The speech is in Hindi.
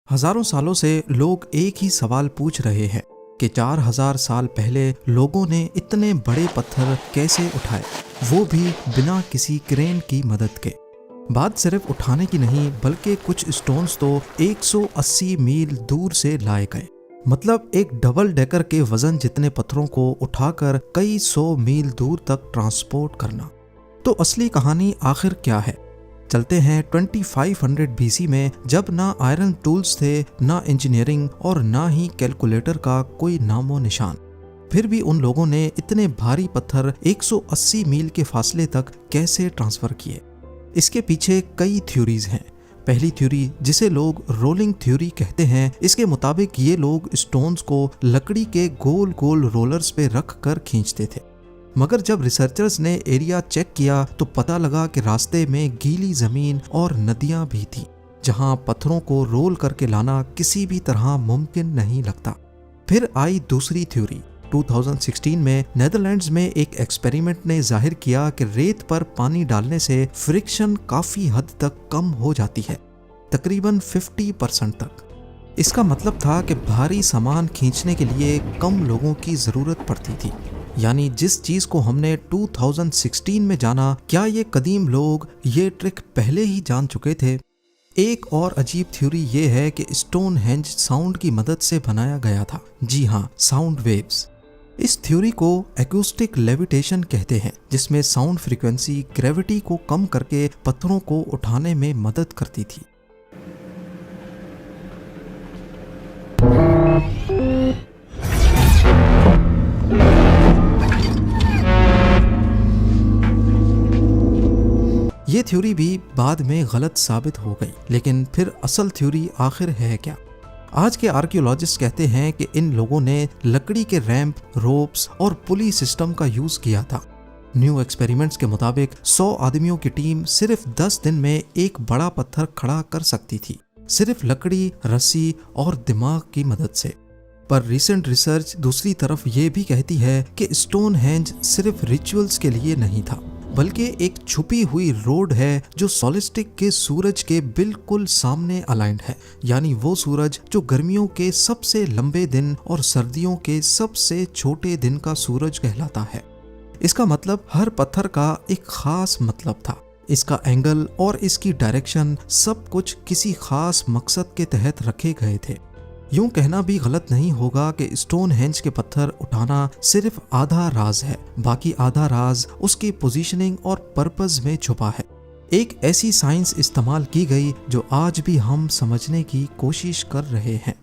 हजारों सालों से लोग एक ही सवाल पूछ रहे हैं कि 4000 साल पहले लोगों ने इतने बड़े पत्थर कैसे उठाए, वो भी बिना किसी क्रेन की मदद के। बात सिर्फ उठाने की नहीं, बल्कि कुछ स्टोन्स तो 180 मील दूर से लाए गए। मतलब एक डबल डेकर के वजन जितने पत्थरों को उठाकर कई 100 मील दूर तक ट्रांसपोर्ट करना। तो असली कहानी आखिर क्या है? चलते हैं 2500 BC में, जब ना आयरन टूल्स थे, ना इंजीनियरिंग और ना ही कैलकुलेटर का कोई नामो निशान। फिर भी उन लोगों ने इतने भारी पत्थर 180 मील के फासले तक कैसे ट्रांसफर किए? इसके पीछे कई थ्योरीज हैं। पहली थ्योरी, जिसे लोग रोलिंग थ्योरी कहते हैं, इसके मुताबिक ये लोग स्टोन्स को लकड़ी के गोल गोल रोलर्स पे रख कर खींचते थे। मगर जब रिसर्चर्स ने एरिया चेक किया तो पता लगा कि रास्ते में गीली जमीन और नदियां भी थी, जहां पत्थरों को रोल करके लाना किसी भी तरह मुमकिन नहीं लगता। फिर आई दूसरी थ्योरी। 2016 में नेदरलैंड्स में एक एक्सपेरिमेंट ने जाहिर किया कि रेत पर पानी डालने से फ्रिक्शन काफी हद तक कम हो जाती है, तकरीबन 50% तक। इसका मतलब था कि भारी सामान खींचने के लिए कम लोगों की जरूरत पड़ती थी। यानी जिस चीज को हमने 2016 में जाना, क्या ये कदीम लोग ये ट्रिक पहले ही जान चुके थे? एक और अजीब थ्योरी ये है कि स्टोनहेंज साउंड की मदद से बनाया गया था। जी हाँ, साउंड वेव्स। इस थ्योरी को एक्यूस्टिक लेविटेशन कहते हैं, जिसमें साउंड फ्रीक्वेंसी ग्रेविटी को कम करके पत्थरों को उठाने में मदद करती थी। ये थ्योरी भी बाद में गलत साबित हो गई, लेकिन फिर असल थ्योरी आखिर है क्या? आज के आर्कियोलॉजिस्ट कहते हैं कि इन लोगों ने लकड़ी के रैंप, रोप्स और पुली सिस्टम का यूज किया था। न्यू एक्सपेरिमेंट्स के मुताबिक 100 आदमियों की टीम सिर्फ 10 दिन में एक बड़ा पत्थर खड़ा कर सकती थी, सिर्फ लकड़ी, रस्सी और दिमाग की मदद से। पर रिसेंट रिसर्च दूसरी तरफ ये भी कहती है कि स्टोनहेंज सिर्फ रिचुअल्स के लिए नहीं था, बल्कि एक छुपी हुई रोड है जो सोलिस्टिक के सूरज के बिल्कुल सामने अलाइंड है। यानी वो सूरज जो गर्मियों के सबसे लंबे दिन और सर्दियों के सबसे छोटे दिन का सूरज कहलाता है। इसका मतलब हर पत्थर का एक खास मतलब था। इसका एंगल और इसकी डायरेक्शन, सब कुछ किसी खास मकसद के तहत रखे गए थे। यूं कहना भी गलत नहीं होगा कि स्टोनहेंज के पत्थर उठाना सिर्फ आधा राज है, बाकी आधा राज उसकी पोजीशनिंग और पर्पस में छुपा है। एक ऐसी साइंस इस्तेमाल की गई जो आज भी हम समझने की कोशिश कर रहे हैं।